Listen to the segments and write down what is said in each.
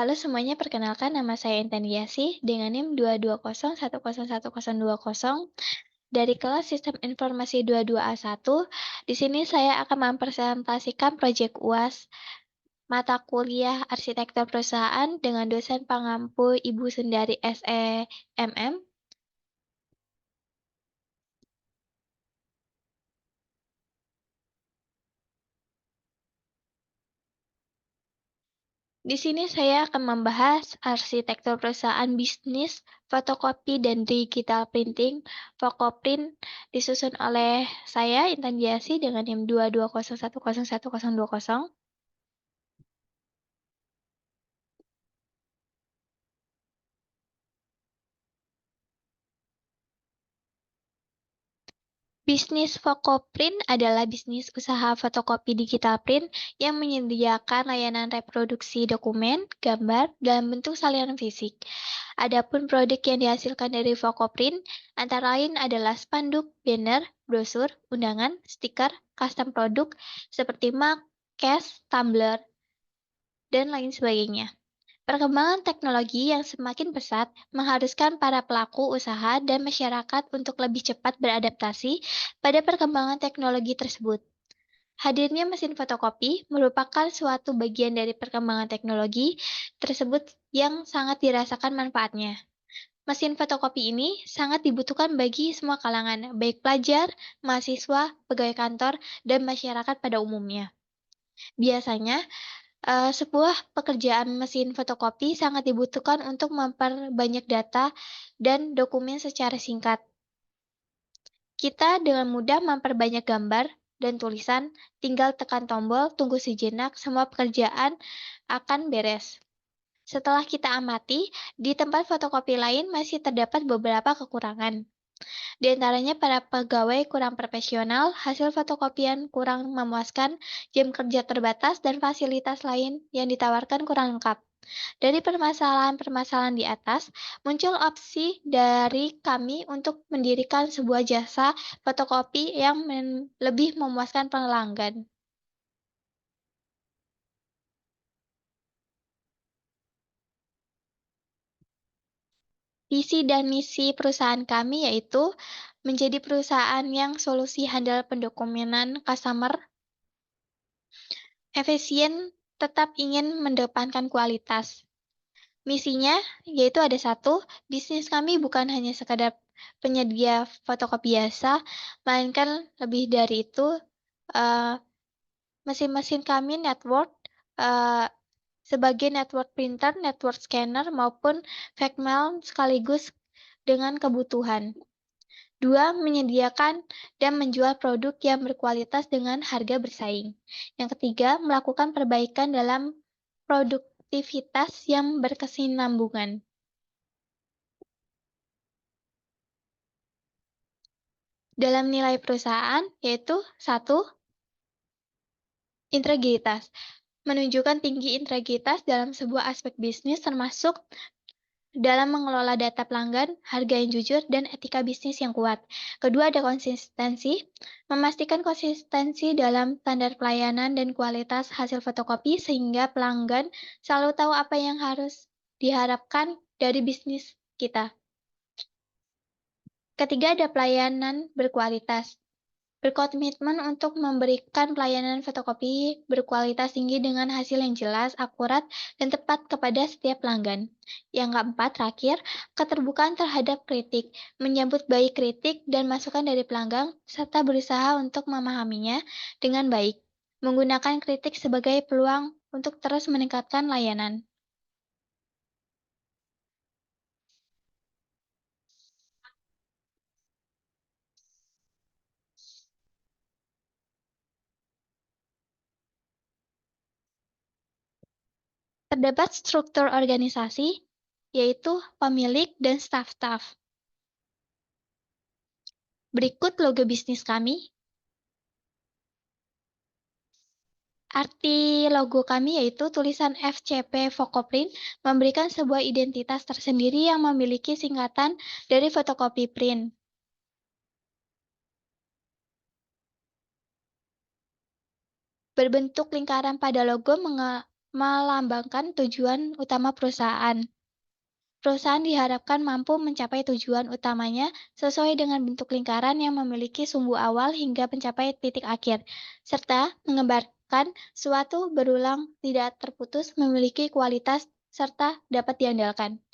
Halo semuanya, perkenalkan nama saya Intan Giasi dengan NIM 22010111020 dari kelas Sistem Informasi 22A1. Di sini saya akan mempresentasikan proyek UAS mata kuliah Arsitektur Perusahaan dengan dosen pengampu Ibu Sundari SEMM. Di sini saya akan membahas arsitektur perusahaan bisnis, fotokopi dan digital printing. Fokoprint disusun oleh saya, Intan Giasi, dengan NIM 22010111020. Bisnis Fokoprint adalah bisnis usaha fotokopi digital print yang menyediakan layanan reproduksi dokumen, gambar, dalam bentuk salinan fisik. Adapun produk yang dihasilkan dari Fokoprint antara lain adalah spanduk, banner, brosur, undangan, stiker, custom produk seperti mug, case, tumbler, dan lain sebagainya. Perkembangan teknologi yang semakin pesat mengharuskan para pelaku usaha dan masyarakat untuk lebih cepat beradaptasi pada perkembangan teknologi tersebut. Hadirnya mesin fotokopi merupakan suatu bagian dari perkembangan teknologi tersebut yang sangat dirasakan manfaatnya. Mesin fotokopi ini sangat dibutuhkan bagi semua kalangan, baik pelajar, mahasiswa, pegawai kantor, dan masyarakat pada umumnya. Biasanya, sebuah pekerjaan mesin fotokopi sangat dibutuhkan untuk memperbanyak data dan dokumen secara singkat. Kita dengan mudah memperbanyak gambar dan tulisan, tinggal tekan tombol, tunggu sejenak, semua pekerjaan akan beres. Setelah kita amati, di tempat fotokopi lain masih terdapat beberapa kekurangan. Di antaranya para pegawai kurang profesional, hasil fotokopian kurang memuaskan, jam kerja terbatas, dan fasilitas lain yang ditawarkan kurang lengkap. Dari permasalahan-permasalahan di atas, muncul opsi dari kami untuk mendirikan sebuah jasa fotokopi yang lebih memuaskan pelanggan. Visi dan misi perusahaan kami yaitu menjadi perusahaan yang solusi handal pendokumenan customer, efisien, tetap ingin mendepankan kualitas. Misinya yaitu ada satu, bisnis kami bukan hanya sekadar penyedia fotokopi biasa, melainkan lebih dari itu, eh, mesin-mesin kami network eh, sebagai network printer, network scanner, maupun fax mail sekaligus dengan kebutuhan. Dua, menyediakan dan menjual produk yang berkualitas dengan harga bersaing. Yang ketiga, melakukan perbaikan dalam produktivitas yang berkesinambungan. Dalam nilai perusahaan, yaitu satu, integritas. Menunjukkan tinggi integritas dalam sebuah aspek bisnis termasuk dalam mengelola data pelanggan, harga yang jujur, dan etika bisnis yang kuat. Kedua, ada konsistensi. Memastikan konsistensi dalam standar pelayanan dan kualitas hasil fotokopi sehingga pelanggan selalu tahu apa yang harus diharapkan dari bisnis kita. Ketiga, ada pelayanan berkualitas. Berkomitmen untuk memberikan pelayanan fotokopi berkualitas tinggi dengan hasil yang jelas, akurat, dan tepat kepada setiap pelanggan. Yang keempat, terakhir, keterbukaan terhadap kritik, menyambut baik kritik dan masukan dari pelanggan, serta berusaha untuk memahaminya dengan baik, menggunakan kritik sebagai peluang untuk terus meningkatkan layanan. Terdapat struktur organisasi, yaitu pemilik dan staf-staf. Berikut logo bisnis kami. Arti logo kami yaitu tulisan FCP Fokoprint memberikan sebuah identitas tersendiri yang memiliki singkatan dari fotokopi print. Berbentuk lingkaran pada logo melambangkan tujuan utama perusahaan. Perusahaan diharapkan mampu mencapai tujuan utamanya sesuai dengan bentuk lingkaran yang memiliki sumbu awal hingga mencapai titik akhir, serta menggambarkan suatu berulang tidak terputus memiliki kualitas serta dapat diandalkan.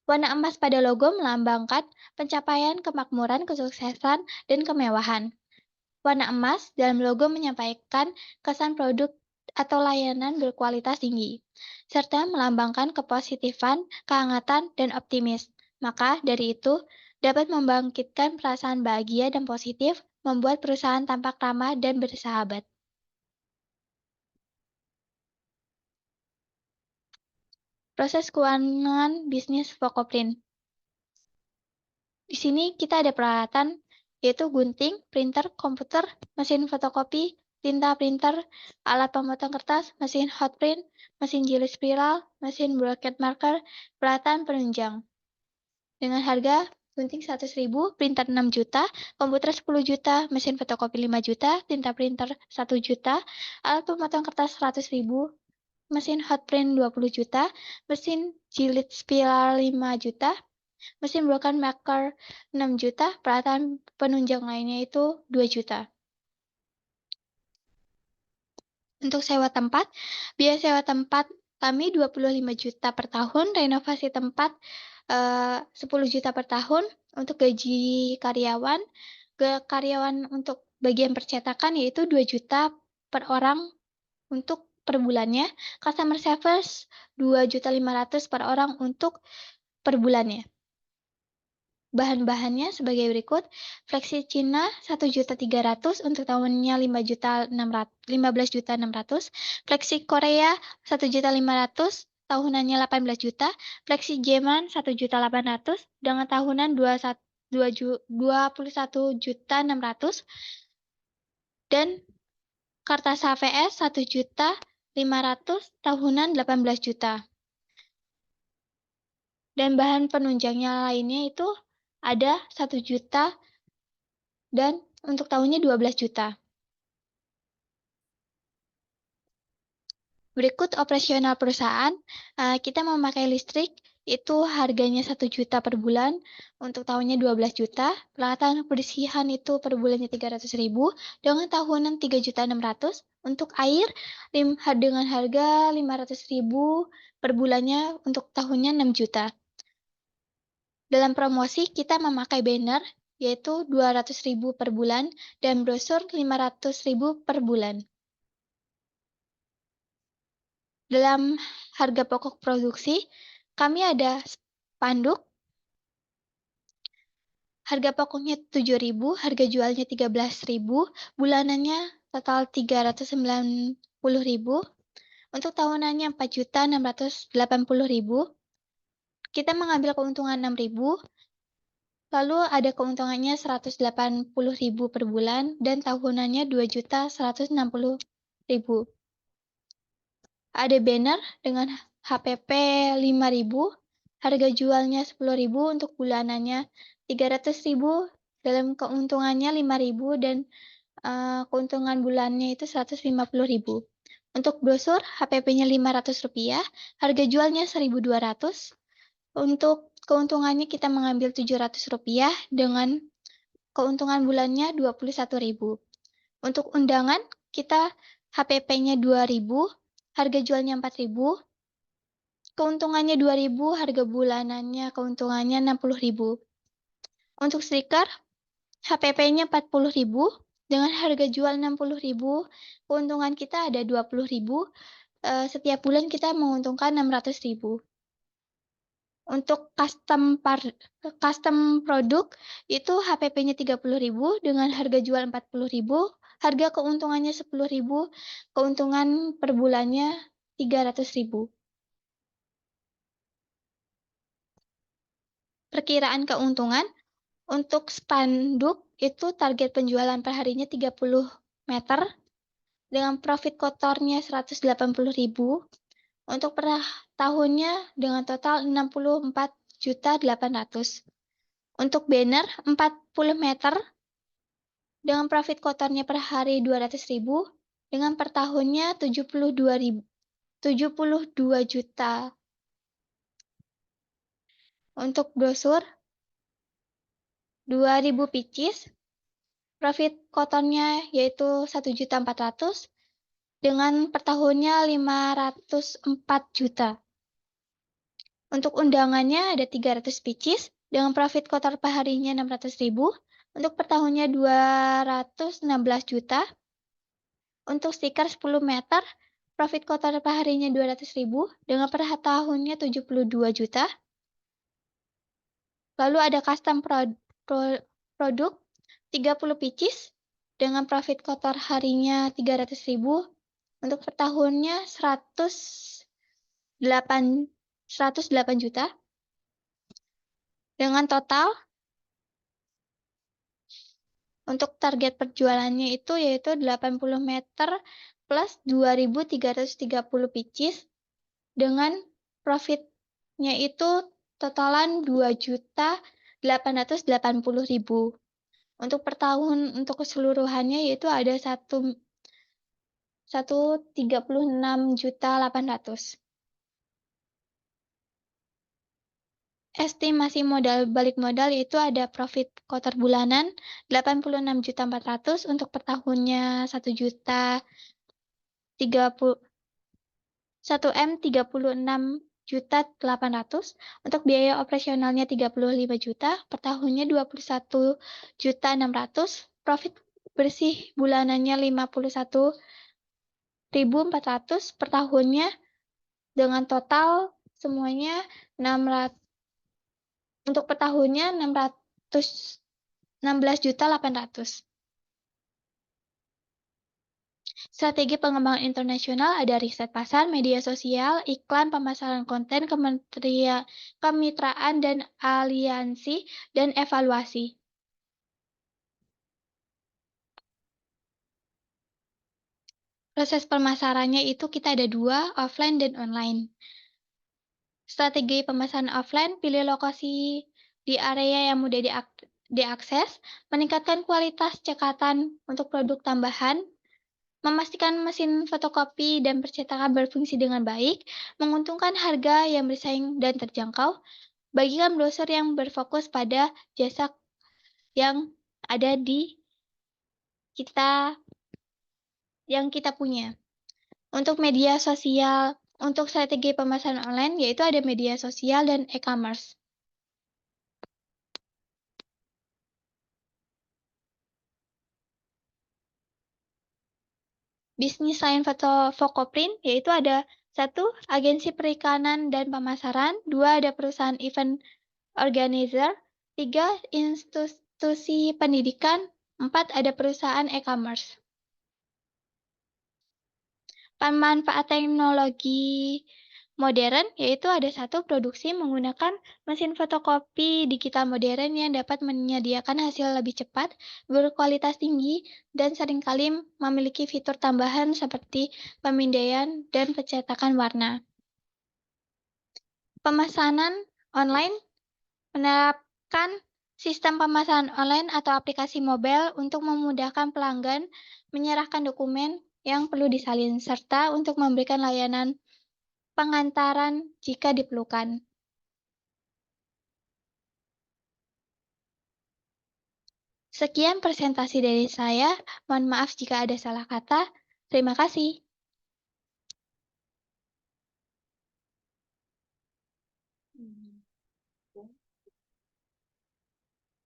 Warna emas pada logo melambangkan pencapaian kemakmuran, kesuksesan, dan kemewahan. Warna emas dalam logo menyampaikan kesan produk atau layanan berkualitas tinggi, serta melambangkan kepositifan, kehangatan, dan optimis. Maka dari itu, dapat membangkitkan perasaan bahagia dan positif, membuat perusahaan tampak ramah dan bersahabat. Proses keuangan bisnis Fokoprint. Di sini kita ada peralatan, yaitu gunting, printer, komputer, mesin fotokopi, tinta printer, alat pemotong kertas, mesin hot print, mesin jilid spiral, mesin bracket marker, peralatan penunjang. Dengan harga gunting 100.000, printer 6 juta, komputer 10 juta, mesin fotokopi 5 juta, tinta printer 1 juta, alat pemotong kertas 100.000, mesin hot print 20 juta, mesin jilid spiral 5 juta, mesin broken maker 6 juta, peralatan penunjang lainnya itu 2 juta. Untuk sewa tempat, biaya sewa tempat kami 25 juta per tahun, renovasi tempat 10 juta per tahun, untuk gaji karyawan, untuk bagian percetakan yaitu 2 juta per orang untuk per bulannya, customer service 2.500.000 per orang untuk per bulannya. Bahan-bahannya sebagai berikut: fleksi Cina 1.300.000 untuk tahunnya 15.600.000, fleksi Korea 1.500.000 tahunannya 18 juta, fleksi Jerman 1.800.000 dengan tahunan 21.600.000 dan kertas HVS 1.500.000 tahunan 18 juta. Dan bahan penunjangnya lainnya itu ada 1 juta dan untuk tahunnya 12 juta. Berikut operasional perusahaan. Kita memakai listrik, itu harganya 1 juta per bulan, untuk tahunnya 12 juta. Peralatan kebersihan itu per bulannya 300.000, dengan tahunan 3.600.000. Untuk air, dengan harga 500.000 per bulannya, untuk tahunnya 6 juta. Dalam promosi, kita memakai banner, yaitu 200.000 per bulan, dan brosur 500.000 per bulan. Dalam harga pokok produksi, kami ada spanduk, harga pokoknya 7.000, harga jualnya 13.000, bulanannya total 390.000, untuk tahunannya 4.680.000. Kita mengambil keuntungan 6.000, lalu ada keuntungannya 180.000 per bulan, dan tahunannya 2.160.000. Ada banner dengan HPP 5.000, harga jualnya 10.000, untuk bulanannya 300.000, dalam keuntungannya 5.000, dan keuntungan bulannya itu 150.000. Untuk brosur, HPP-nya Rp500, harga jualnya 1.200, untuk keuntungannya kita mengambil Rp700, dengan keuntungan bulannya 21.000. Untuk undangan, kita HPP-nya 2.000, harga jualnya 4.000, keuntungannya 2.000, harga bulanannya keuntungannya 60.000. Untuk stiker, HPP-nya 40.000, dengan harga jual 60.000, keuntungan kita ada 20.000, setiap bulan kita menguntungkan 600.000. Untuk custom produk, itu HPP-nya 30.000, dengan harga jual 40.000, harga keuntungannya 10.000, keuntungan per bulannya 300.000. Perkiraan keuntungan, untuk spanduk itu target penjualan per harinya 30 meter, dengan profit kotornya 180.000, untuk per tahunnya dengan total 64.800.000. Untuk banner 40 meter, dengan profit kotornya per hari 200.000, dengan per tahunnya 72.000. 72 juta. Untuk brosur, 2.000 pieces. Profit kotornya yaitu 1.400.000 dengan per tahunnya 504 juta. Untuk undangannya ada 300 pieces dengan profit kotor per harinya 600.000. Untuk per tahunnya 216 juta. Untuk stiker 10 meter, profit kotor per harinya 200.000 dengan per tahunnya 72 juta. Lalu ada custom produk 30 pieces dengan profit kotor harinya 300.000 untuk per tahunnya 108 juta dengan total untuk target perjualannya itu yaitu 80 meter plus 2.330 pieces dengan profitnya itu totalan 2.880.000. Untuk per tahun untuk keseluruhannya yaitu ada 136.800.000. Estimasi modal balik modal yaitu ada profit kotor bulanan 86.400.000 untuk per tahunnya 1.36.800.000 untuk biaya operasionalnya 35 juta per tahunnya 21.600.000 profit bersih bulanannya 51.400 per tahunnya dengan total semuanya 600 untuk per tahunnya 16.800.000. Strategi pengembangan internasional ada riset pasar, media sosial, iklan, pemasaran konten, kemitraan dan aliansi, dan evaluasi. Proses pemasarannya itu kita ada 2, offline dan online. Strategi pemasaran offline, pilih lokasi di area yang mudah diakses, meningkatkan kualitas cekatan untuk produk tambahan, memastikan mesin fotokopi dan percetakan berfungsi dengan baik, menguntungkan harga yang bersaing dan terjangkau, bagikan brosur yang berfokus pada jasa yang ada di yang kita punya. Untuk media sosial, untuk strategi pemasaran online, yaitu ada media sosial dan e-commerce. Bisnis lain Fokoprint, yaitu ada 1. Agensi perikanan dan pemasaran, 2. Ada perusahaan event organizer, 3. Institusi pendidikan, 4. Ada perusahaan e-commerce. Pemanfaat teknologi modern, yaitu ada 1. Produksi menggunakan mesin fotokopi digital modern yang dapat menyediakan hasil lebih cepat, berkualitas tinggi, dan seringkali memiliki fitur tambahan seperti pemindaian dan pencetakan warna. Pemesanan online menerapkan sistem pemesanan online atau aplikasi mobile untuk memudahkan pelanggan menyerahkan dokumen yang perlu disalin, serta untuk memberikan layanan pengantaran jika diperlukan. Sekian presentasi dari saya. Mohon maaf jika ada salah kata. Terima kasih.